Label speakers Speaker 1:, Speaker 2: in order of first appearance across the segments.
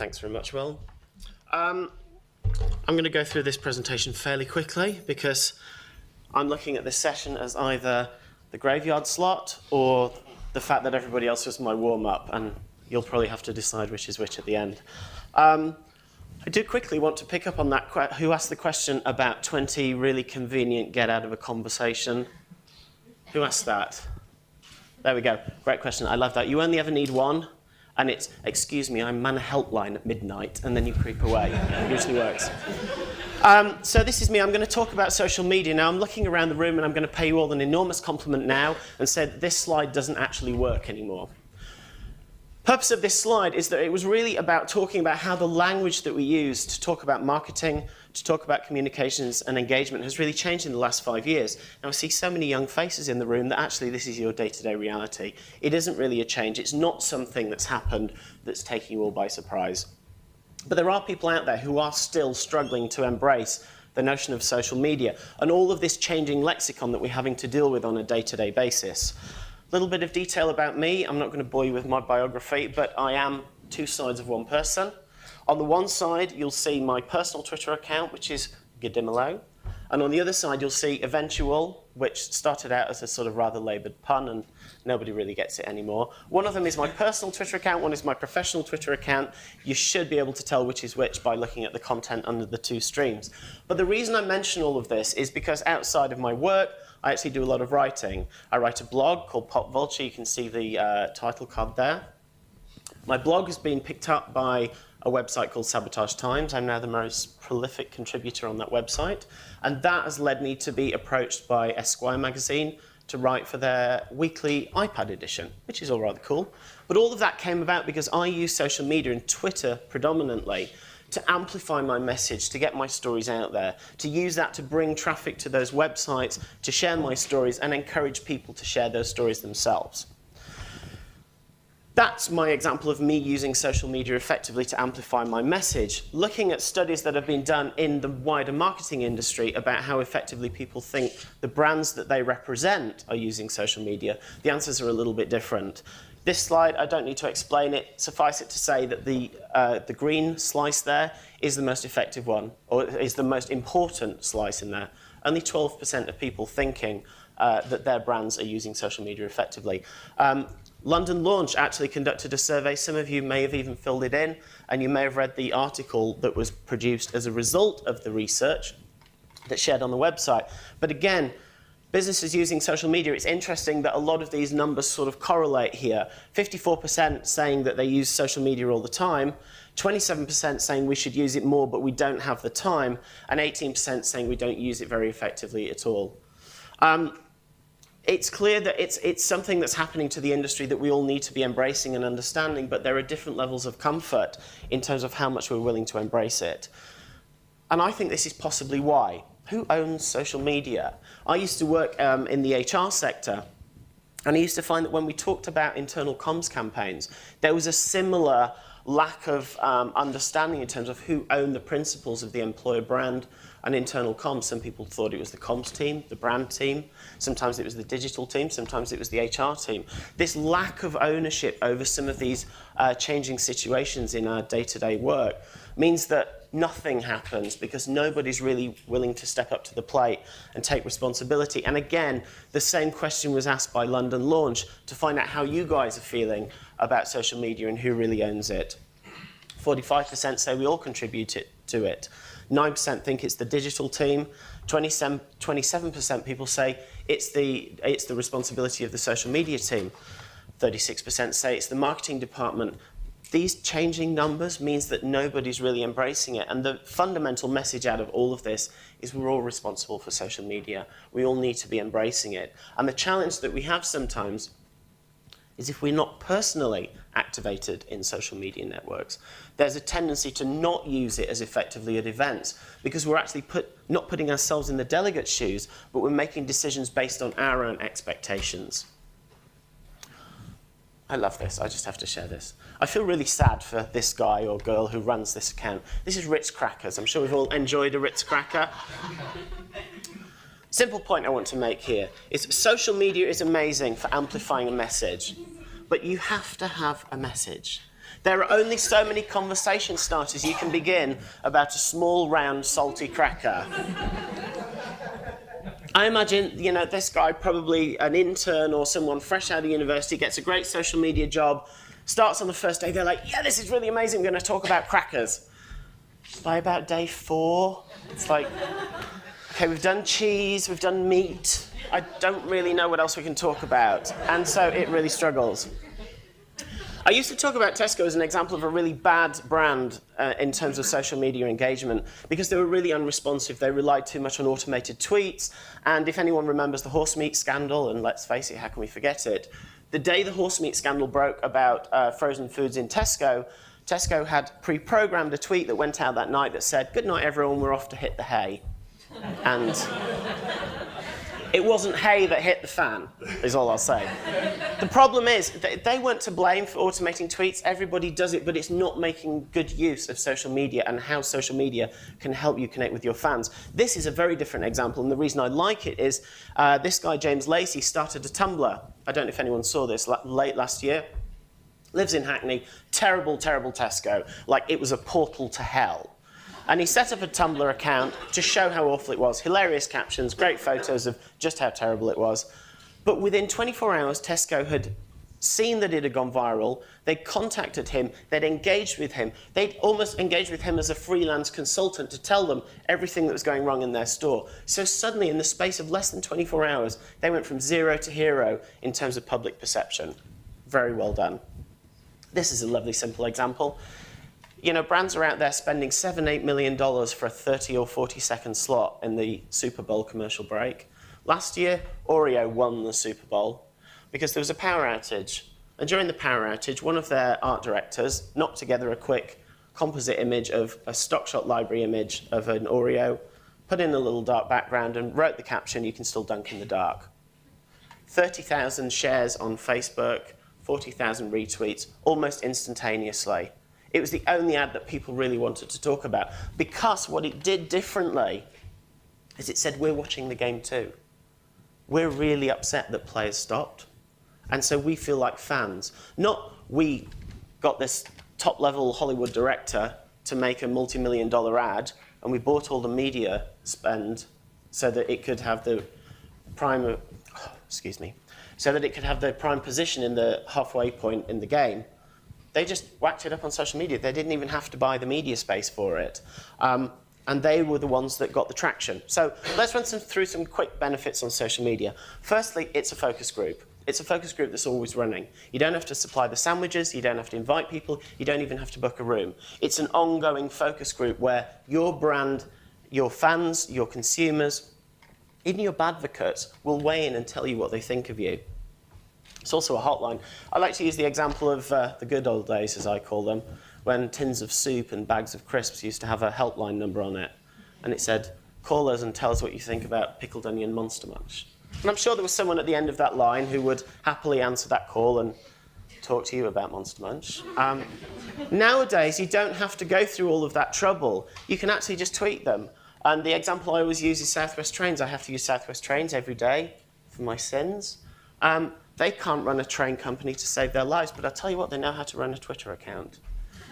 Speaker 1: Thanks very much, Will. I'm going to go through this presentation fairly quickly because I'm looking at this session as either the graveyard slot or the fact that everybody else was my warm-up, and you'll probably have to decide which is which at the end. I do quickly want to pick up on that, who asked the question about 20 really convenient get out of a conversation. Who asked that? There we go. Great question. I love that. You only ever need one, and it's, excuse me, I'm man helpline at midnight, and then you creep away. It usually works. So this is me. I'm going to talk about social media. Now, I'm looking around the room, and I'm going to pay you all an enormous compliment now and say that this slide doesn't actually work anymore. Purpose of this slide is that it was really about talking about how the language that we use to talk about marketing, to talk about communications and engagement has really changed in the last 5 years. Now, I see so many young faces in the room that actually this is your day-to-day reality. It isn't really a change. It's not something that's happened that's taking you all by surprise. But there are people out there who are still struggling to embrace the notion of social media and all of this changing lexicon that we're having to deal with on a day-to-day basis. A little bit of detail about me. I'm not going to bore you with my biography, but I am two sides of one person. On the one side, you'll see my personal Twitter account, which is Dimelow. And on the other side, you'll see Eventual, which started out as a sort of rather laboured pun, and nobody really gets it anymore. One of them is my personal Twitter account, one is my professional Twitter account. You should be able to tell which is which by looking at the content under the two streams. But the reason I mention all of this is because outside of my work, I actually do a lot of writing. I write a blog called Pop Vulture. You can see the title card there. My blog has been picked up by a website called Sabotage Times. I'm now the most prolific contributor on that website. And that has led me to be approached by Esquire magazine to write for their weekly iPad edition, which is all rather cool. But all of that came about because I use social media and Twitter predominantly to amplify my message, to get my stories out there, to use that to bring traffic to those websites, to share my stories and encourage people to share those stories themselves. That's my example of me using social media effectively to amplify my message. Looking at studies that have been done in the wider marketing industry about how effectively people think the brands that they represent are using social media, the answers are a little bit different. This slide, I don't need to explain it. Suffice it to say that the green slice there is the most effective one, or is the most important slice in there. Only 12% of people thinking that their brands are using social media effectively. London Launch actually conducted a survey. Some of you may have even filled it in, and you may have read the article that was produced as a result of the research that's shared on the website. But again, businesses using social media, it's interesting that a lot of these numbers sort of correlate here. 54% saying that they use social media all the time, 27% saying we should use it more but we don't have the time, and 18% saying we don't use it very effectively at all. It's clear that it's something that's happening to the industry that we all need to be embracing and understanding, but there are different levels of comfort in terms of how much we're willing to embrace it. And I think this is possibly why. Who owns social media? I used to work in the HR sector, and I used to find that when we talked about internal comms campaigns, there was a similar lack of understanding in terms of who owned the principles of the employer brand and internal comms. Some people thought it was the comms team, the brand team. Sometimes it was the digital team. Sometimes it was the HR team. This lack of ownership over some of these changing situations in our day-to-day work means that nothing happens because nobody's really willing to step up to the plate and take responsibility. And again, the same question was asked by London Launch to find out how you guys are feeling about social media and who really owns it. 45% say we all contribute to it. 9% think it's the digital team. 27% people say it's the responsibility of the social media team. 36% say it's the marketing department. These changing numbers means that nobody's really embracing it. And the fundamental message out of all of this is we're all responsible for social media. We all need to be embracing it. And the challenge that we have sometimes is if we're not personally activated in social media networks, there's a tendency to not use it as effectively at events because we're actually not putting ourselves in the delegate's shoes, but we're making decisions based on our own expectations. I love this. I just have to share this. I feel really sad for this guy or girl who runs this account. This is Ritz Crackers. I'm sure we've all enjoyed a Ritz Cracker. Simple point I want to make here is social media is amazing for amplifying a message, but you have to have a message. There are only so many conversation starters you can begin about a small, round, salty cracker. I imagine, this guy, probably an intern or someone fresh out of university, gets a great social media job, starts on the first day, they're like, yeah, this is really amazing, we're going to talk about crackers. By about day 4, it's like, okay, we've done cheese, we've done meat, I don't really know what else we can talk about. And so it really struggles. I used to talk about Tesco as an example of a really bad brand in terms of social media engagement because they were really unresponsive. They relied too much on automated tweets. And if anyone remembers the horse meat scandal, and let's face it, how can we forget it? The day the horse meat scandal broke about frozen foods in Tesco, Tesco had pre-programmed a tweet that went out that night that said, "Good night, everyone, we're off to hit the hay." And it wasn't hay that hit the fan, is all I'll say. The problem is, they weren't to blame for automating tweets. Everybody does it, but it's not making good use of social media and how social media can help you connect with your fans. This is a very different example, and the reason I like it is this guy, James Lacey, started a Tumblr. I don't know if anyone saw this, late last year. Lives in Hackney. Terrible, terrible Tesco. Like, it was a portal to hell. And he set up a Tumblr account to show how awful it was. Hilarious captions, great photos of just how terrible it was. But within 24 hours, Tesco had seen that it had gone viral. They'd contacted him. They'd engaged with him. They'd almost engaged with him as a freelance consultant to tell them everything that was going wrong in their store. So suddenly, in the space of less than 24 hours, they went from 0 to hero in terms of public perception. Very well done. This is a lovely, simple example. Brands are out there spending $7-8 million for a 30 or 40-second slot in the Super Bowl commercial break. Last year, Oreo won the Super Bowl because there was a power outage. And during the power outage, one of their art directors knocked together a quick composite image of a stock shot library image of an Oreo, put in a little dark background, and wrote the caption, "You can still dunk in the dark." 30,000 shares on Facebook, 40,000 retweets, almost instantaneously. It was the only ad that people really wanted to talk about because what it did differently is it said, we're watching the game too. We're really upset that players stopped. And so we feel like fans. Not we got this top-level Hollywood director to make a multi-million-dollar ad and we bought all the media spend so that it could have the prime, so that it could have the prime position in the halfway point in the game. They just whacked it up on social media. They didn't even have to buy the media space for it. And they were the ones that got the traction. So let's run through some quick benefits on social media. Firstly, it's a focus group. It's a focus group that's always running. You don't have to supply the sandwiches. You don't have to invite people. You don't even have to book a room. It's an ongoing focus group where your brand, your fans, your consumers, even your advocates will weigh in and tell you what they think of you. It's also a hotline. I like to use the example of the good old days, as I call them, when tins of soup and bags of crisps used to have a helpline number on it. And it said, "Call us and tell us what you think about pickled onion Monster Munch." And I'm sure there was someone at the end of that line who would happily answer that call and talk to you about Monster Munch. Nowadays, you don't have to go through all of that trouble. You can actually just tweet them. And the example I always use is Southwest Trains. I have to use Southwest Trains every day for my sins. They can't run a train company to save their lives, but I'll tell you what, they know how to run a Twitter account.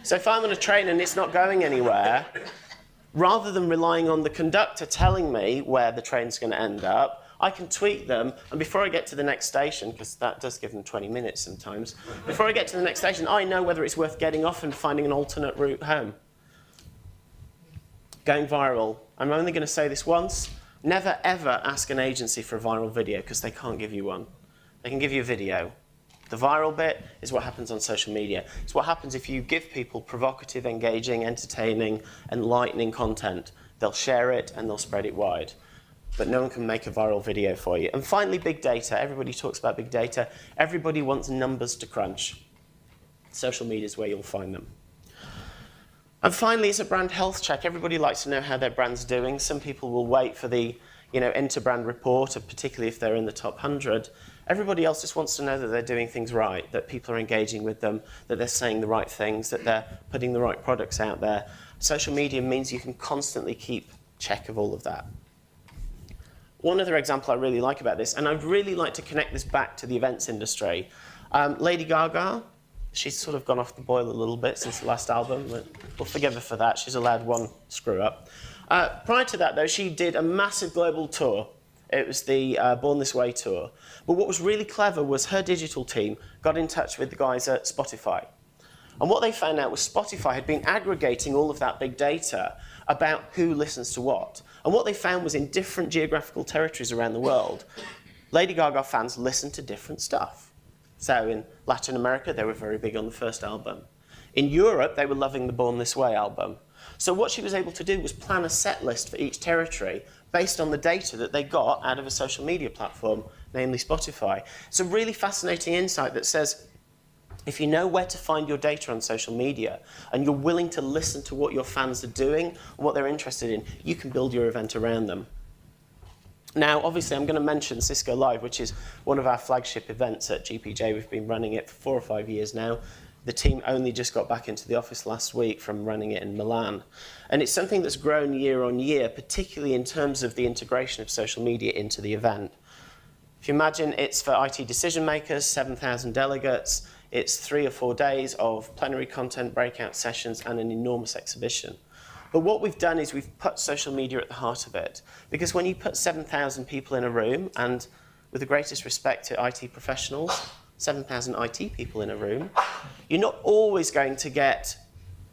Speaker 1: So if I'm on a train and it's not going anywhere, rather than relying on the conductor telling me where the train's going to end up, I can tweet them, and before I get to the next station, because that does give them 20 minutes sometimes, before I get to the next station, I know whether it's worth getting off and finding an alternate route home. Going viral. I'm only going to say this once. Never, ever ask an agency for a viral video, because they can't give you one. They can give you a video. The viral bit is what happens on social media. It's what happens if you give people provocative, engaging, entertaining, enlightening content. They'll share it and they'll spread it wide. But no one can make a viral video for you. And finally, big data. Everybody talks about big data. Everybody wants numbers to crunch. Social media is where you'll find them. And finally, it's a brand health check. Everybody likes to know how their brand's doing. Some people will wait for the Interbrand report, particularly if they're in the top 100. Everybody else just wants to know that they're doing things right, that people are engaging with them, that they're saying the right things, that they're putting the right products out there. Social media means you can constantly keep check of all of that. One other example I really like about this, and I'd really like to connect this back to the events industry. Lady Gaga, She's sort of gone off the boil a little bit since the last album, but we'll forgive her for that. She's allowed one screw-up. Prior to that, though, she did a massive global tour. It was the Born This Way tour. But what was really clever was her digital team got in touch with the guys at Spotify. And what they found out was Spotify had been aggregating all of that big data about who listens to what. And what they found was in different geographical territories around the world, Lady Gaga fans listened to different stuff. So in Latin America, they were very big on the first album. In Europe, they were loving the Born This Way album. So what she was able to do was plan a set list for each territory based on the data that they got out of a social media platform, namely Spotify. It's a really fascinating insight that says, if you know where to find your data on social media and you're willing to listen to what your fans are doing, or what they're interested in, you can build your event around them. Now, obviously, I'm going to mention Cisco Live, which is one of our flagship events at GPJ. We've been running it for 4 or 5 years now. The team only just got back into the office last week from running it in Milan. And it's something that's grown year on year, particularly in terms of the integration of social media into the event. If you imagine it's for IT decision makers, 7,000 delegates, it's 3 or 4 days of plenary content, breakout sessions, and an enormous exhibition. But what we've done is we've put social media at the heart of it. Because when you put 7,000 people in a room, and with the greatest respect to IT professionals, 7,000 IT people in a room, you're not always going to get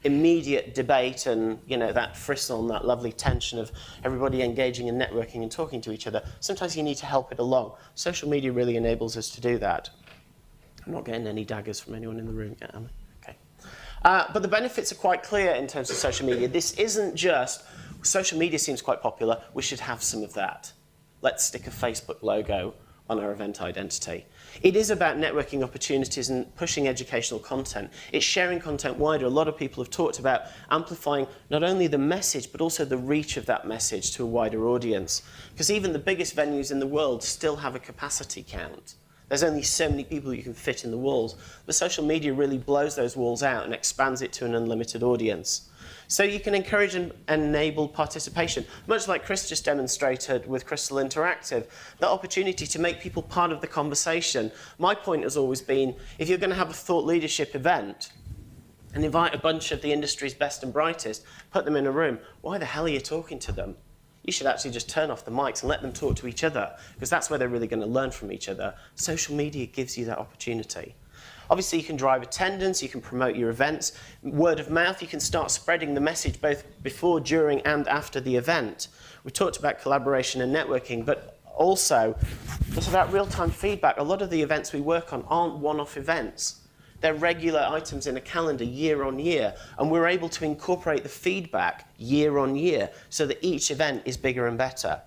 Speaker 1: immediate debate and, you know, that frisson, that lovely tension of everybody engaging and networking and talking to each other. Sometimes you need to help it along. Social media really enables us to do that. I'm not getting any daggers from anyone in the room yet, am I? Okay. But the benefits are quite clear in terms of social media. This isn't just, social media seems quite popular, we should have some of that. Let's stick a Facebook logo on our event identity. It is about networking opportunities and pushing educational content. It's sharing content wider. A lot of people have talked about amplifying not only the message, but also the reach of that message to a wider audience. Because even the biggest venues in the world still have a capacity count. There's only so many people you can fit in the walls. But social media really blows those walls out and expands it to an unlimited audience. So you can encourage and enable participation, much like Chris just demonstrated with Crystal Interactive, the opportunity to make people part of the conversation. My point has always been, if you're going to have a thought leadership event and invite a bunch of the industry's best and brightest, put them in a room, why the hell are you talking to them? You should actually just turn off the mics and let them talk to each other, because that's where they're really going to learn from each other. Social media gives you that opportunity. Obviously, you can drive attendance, you can promote your events. Word of mouth, you can start spreading the message both before, during, and after the event. We talked about collaboration and networking, but also it's about real-time feedback. A lot of the events we work on aren't one-off events. They're regular items in a calendar year on year, and we're able to incorporate the feedback year on year so that each event is bigger and better.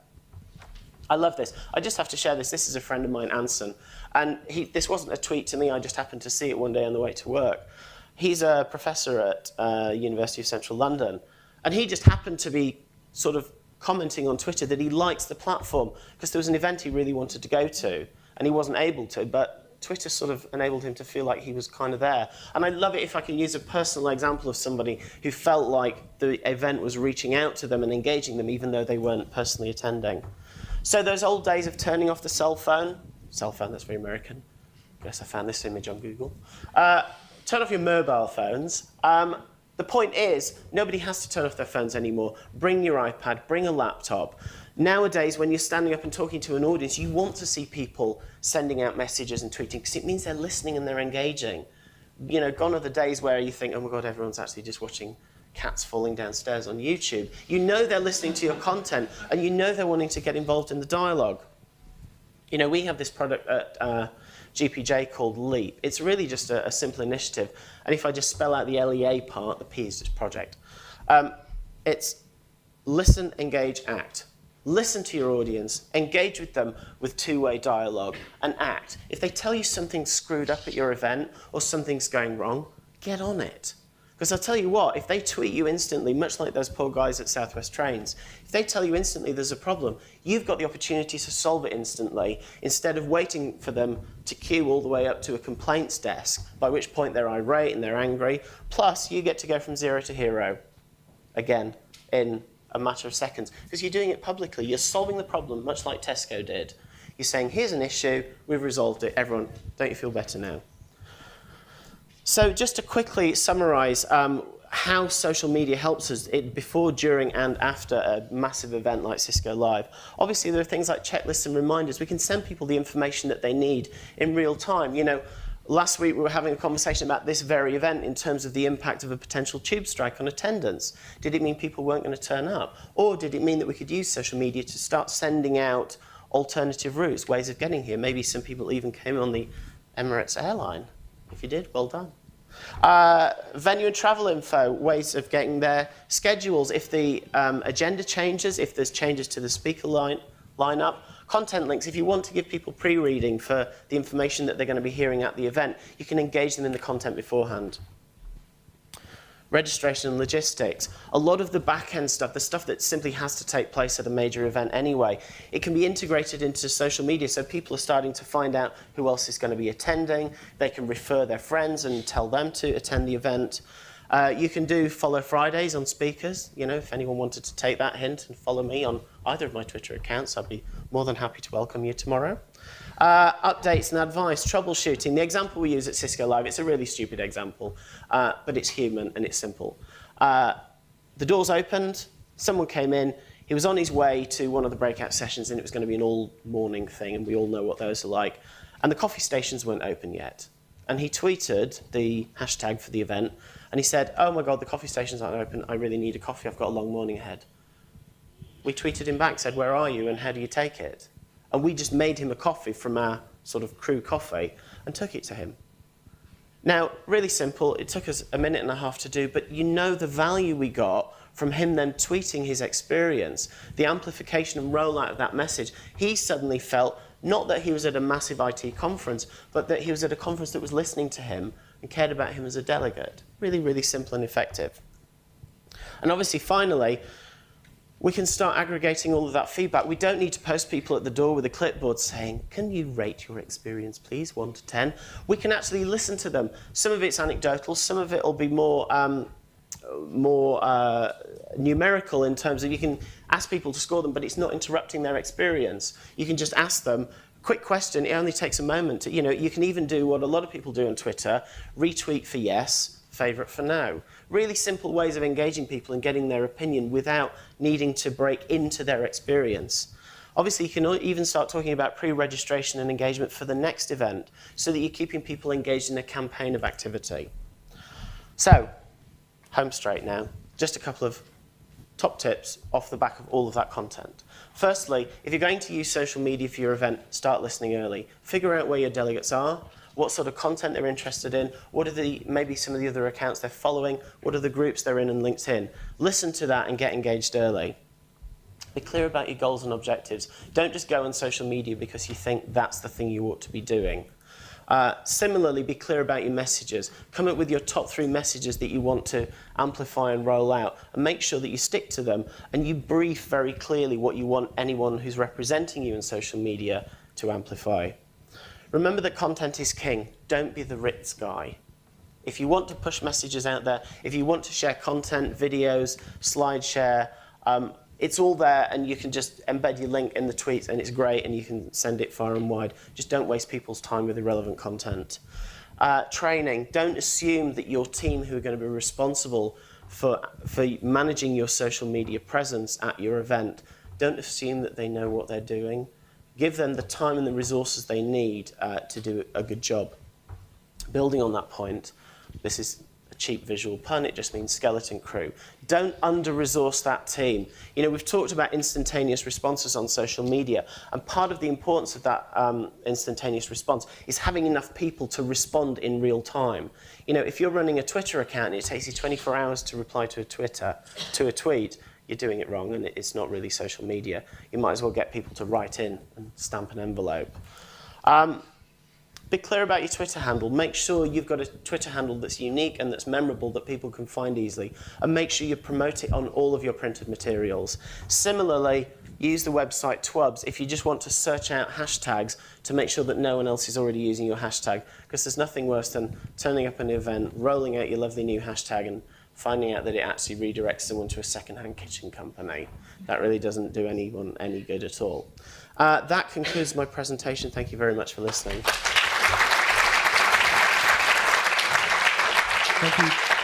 Speaker 1: I love this. I just have to share this. This is a friend of mine, Anson. And this wasn't a tweet to me. I just happened to see it one day on the way to work. He's a professor at University of Central London. And he just happened to be sort of commenting on Twitter that he likes the platform because there was an event he really wanted to go to. And he wasn't able to. But Twitter sort of enabled him to feel like he was kind of there. And I love it if I can use a personal example of somebody who felt like the event was reaching out to them and engaging them even though they weren't personally attending. So those old days of turning off the cell phone, that's very American. Guess I found this image on Google. Turn off your mobile phones. The point is, nobody has to turn off their phones anymore. Bring your iPad, bring a laptop. Nowadays, when you're standing up and talking to an audience, you want to see people sending out messages and tweeting because it means they're listening and they're engaging. You know, gone are the days where you think, oh my God, everyone's actually just watching cats falling downstairs on YouTube. You know they're listening to your content and you know they're wanting to get involved in the dialogue. You know, we have this product at GPJ called Leap. It's really just a simple initiative. And if I just spell out the LEA part, the P is just project. It's listen, engage, act. Listen to your audience, engage with them with two-way dialogue, and act. If they tell you something's screwed up at your event or something's going wrong, get on it. Because I'll tell you what, if they tweet you instantly, much like those poor guys at Southwest Trains, if they tell you instantly there's a problem, you've got the opportunity to solve it instantly instead of waiting for them to queue all the way up to a complaints desk, by which point they're irate and they're angry. Plus, you get to go from 0 to hero, again, in a matter of seconds. Because you're doing it publicly. You're solving the problem, much like Tesco did. You're saying, here's an issue, we've resolved it. Everyone, don't you feel better now? So just to quickly summarise how social media helps us before, during and after a massive event like Cisco Live. Obviously there are things like checklists and reminders. We can send people the information that they need in real time. You know, last week we were having a conversation about this very event in terms of the impact of a potential tube strike on attendance. Did it mean people weren't going to turn up? Or did it mean that we could use social media to start sending out alternative routes, ways of getting here? Maybe some people even came on the Emirates airline. If you did, well done. Venue and travel info, ways of getting their schedules. If the agenda changes, if there's changes to the speaker lineup, content links. If you want to give people pre-reading for the information that they're going to be hearing at the event, you can engage them in the content beforehand. Registration and logistics. A lot of the back-end stuff, the stuff that simply has to take place at a major event anyway, it can be integrated into social media, so people are starting to find out who else is going to be attending. They can refer their friends and tell them to attend the event. You can do follow Fridays on speakers. You know, if anyone wanted to take that hint and follow me on either of my Twitter accounts, I'd be more than happy to welcome you tomorrow. Updates and advice, troubleshooting. The example we use at Cisco Live, it's a really stupid example, but it's human and it's simple. The doors opened, someone came in, he was on his way to one of the breakout sessions and it was going to be an all-morning thing, and we all know what those are like. And the coffee stations weren't open yet. And he tweeted the hashtag for the event, and he said, oh my God, the coffee stations aren't open, I really need a coffee, I've got a long morning ahead. We tweeted him back, said, where are you and how do you take it? And we just made him a coffee from our sort of crew coffee and took it to him. Now, really simple, it took us a minute and a half to do, but you know the value we got from him then tweeting his experience, the amplification and rollout of that message. He suddenly felt not that he was at a massive IT conference, but that he was at a conference that was listening to him and cared about him as a delegate. Really, really simple and effective. And obviously, finally, we can start aggregating all of that feedback. We don't need to post people at the door with a clipboard saying, can you rate your experience, please, 1 to 10? We can actually listen to them. Some of it's anecdotal, some of it will be more numerical in terms of you can ask people to score them, but it's not interrupting their experience. You can just ask them, quick question, it only takes a moment. You know, you can even do what a lot of people do on Twitter, retweet for yes, favourite for no. Really simple ways of engaging people and getting their opinion without needing to break into their experience. Obviously, you can even start talking about pre-registration and engagement for the next event so that you're keeping people engaged in a campaign of activity. So, home straight now. Just a couple of top tips off the back of all of that content. Firstly, if you're going to use social media for your event, start listening early. Figure out where your delegates are, what sort of content they're interested in, what are maybe some of the other accounts they're following, what are the groups they're in on LinkedIn. Listen to that and get engaged early. Be clear about your goals and objectives. Don't just go on social media because you think that's the thing you ought to be doing. Similarly, be clear about your messages. Come up with your top 3 messages that you want to amplify and roll out, and make sure that you stick to them, and you brief very clearly what you want anyone who's representing you in social media to amplify. Remember that content is king. Don't be the Ritz guy. If you want to push messages out there, if you want to share content, videos, slide share, it's all there, and you can just embed your link in the tweets, and it's great, and you can send it far and wide. Just don't waste people's time with irrelevant content. Training. Don't assume that your team who are going to be responsible for managing your social media presence at your event, don't assume that they know what they're doing. Give them the time and the resources they need to do a good job. Building on that point, this is a cheap visual pun, it just means skeleton crew. Don't under-resource that team. You know, we've talked about instantaneous responses on social media, and part of the importance of that instantaneous response is having enough people to respond in real time. You know, if you're running a Twitter account and it takes you 24 hours to reply to a tweet, you're doing it wrong and it's not really social media. You might as well get people to write in and stamp an envelope. Be clear about your Twitter handle. Make sure you've got a Twitter handle that's unique and that's memorable that people can find easily. And make sure you promote it on all of your printed materials. Similarly, use the website Twubs if you just want to search out hashtags to make sure that no one else is already using your hashtag, because there's nothing worse than turning up an event, rolling out your lovely new hashtag and finding out that it actually redirects someone to a second-hand kitchen company. That really doesn't do anyone any good at all. That concludes my presentation. Thank you very much for listening.
Speaker 2: Thank you.